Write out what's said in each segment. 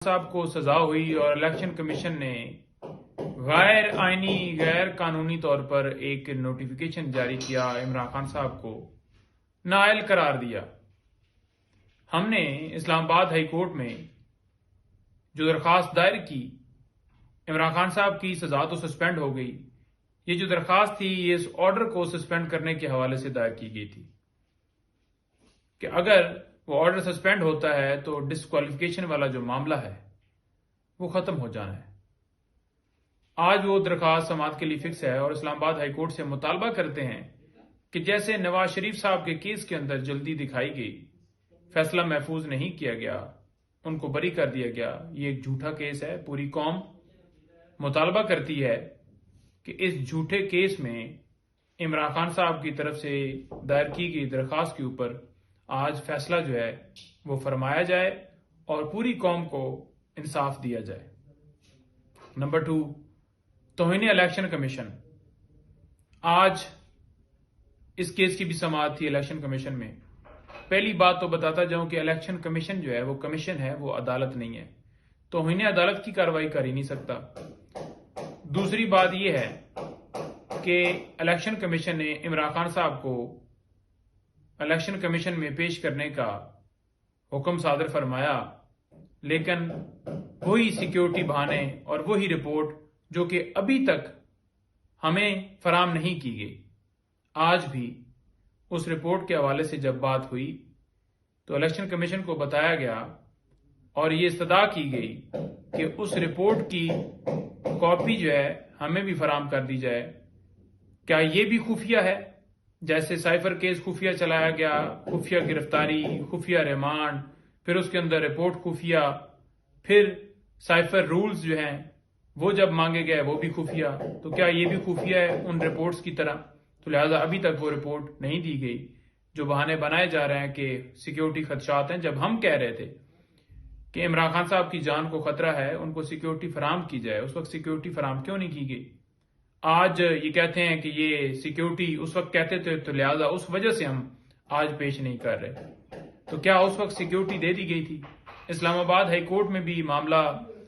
साहब को सजा हुई और इलेक्शन कमीशन ने गैर आईनी गैर कानूनी तौर पर एक नोटिफिकेशन जारी किया, इमरान खान साहब को नाअहल करार दिया। हमने इस्लामाबाद हाई कोर्ट में जो दरखास्त दायर की, इमरान खान साहब की सजा तो सस्पेंड हो गई। ये जो दरखास्त थी ये इस ऑर्डर को सस्पेंड करने के हवाले से दायर की गई थी कि अगर वो ऑर्डर सस्पेंड होता है तो डिस्क्वालिफिकेशन वाला जो मामला है वो खत्म हो जाना है। आज वो दरखास्त समाअत के लिए फिक्स है और इस्लामाबाद हाई कोर्ट से मुतालबा करते हैं कि जैसे नवाज शरीफ साहब के केस के अंदर जल्दी दिखाई गई, फैसला महफूज नहीं किया गया, उनको बरी कर दिया गया, ये एक झूठा केस है। पूरी कौम मुतालबा करती है कि इस झूठे केस में इमरान खान साहब की तरफ से दायर की गई दरखास्त के ऊपर आज फैसला जो है वो फरमाया जाए और पूरी कौम को इंसाफ दिया जाए। नंबर 2, तौहीन इलेक्शन कमीशन। आज इस केस की भी समाअत थी इलेक्शन कमीशन में। पहली बात तो बताता जाऊं कि इलेक्शन कमीशन जो है वो कमीशन है, वो अदालत नहीं है, तौहीन अदालत की कार्रवाई कर ही नहीं सकता। दूसरी बात यह है कि इलेक्शन कमीशन ने इमरान खान साहब को इलेक्शन कमीशन में पेश करने का हुक्म सादर फरमाया, लेकिन वही सिक्योरिटी बहाने और वही रिपोर्ट जो कि अभी तक हमें फराम नहीं की गई। आज भी उस रिपोर्ट के हवाले से जब बात हुई तो इलेक्शन कमीशन को बताया गया और ये इस्तदा की गई कि उस रिपोर्ट की कॉपी जो है हमें भी फराम कर दी जाए। क्या ये भी खुफिया है? जैसे साइफर केस खुफिया चलाया गया, खुफिया गिरफ्तारी, खुफिया रिमांड, फिर उसके अंदर रिपोर्ट खुफिया, फिर साइफर रूल्स जो हैं वो जब मांगे गए वो भी खुफिया। तो क्या ये भी खुफिया है उन रिपोर्ट्स की तरह? तो लिहाजा अभी तक वो रिपोर्ट नहीं दी गई। जो बहाने बनाए जा रहे हैं कि सिक्योरिटी खदशात हैं, जब हम कह रहे थे कि इमरान खान साहब की जान को खतरा है, उनको सिक्योरिटी फराम की जाए, उस वक्त सिक्योरिटी फराम क्यों नहीं की गई? आज ये कहते हैं कि ये सिक्योरिटी उस वक्त कहते थे तो लिहाजा उस वजह से हम आज पेश नहीं कर रहे। तो क्या उस वक्त सिक्योरिटी दे दी गई थी? इस्लामाबाद हाई कोर्ट में भी मामला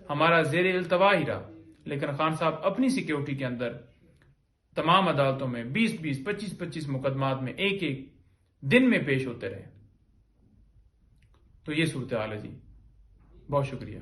हमारा जेर इल्तवा ही रहा, लेकिन खान साहब अपनी सिक्योरिटी के अंदर तमाम अदालतों में 20-20, 25-25 मुकदमात में एक एक दिन में पेश होते रहे। तो ये सूरत हाल है जी। बहुत शुक्रिया।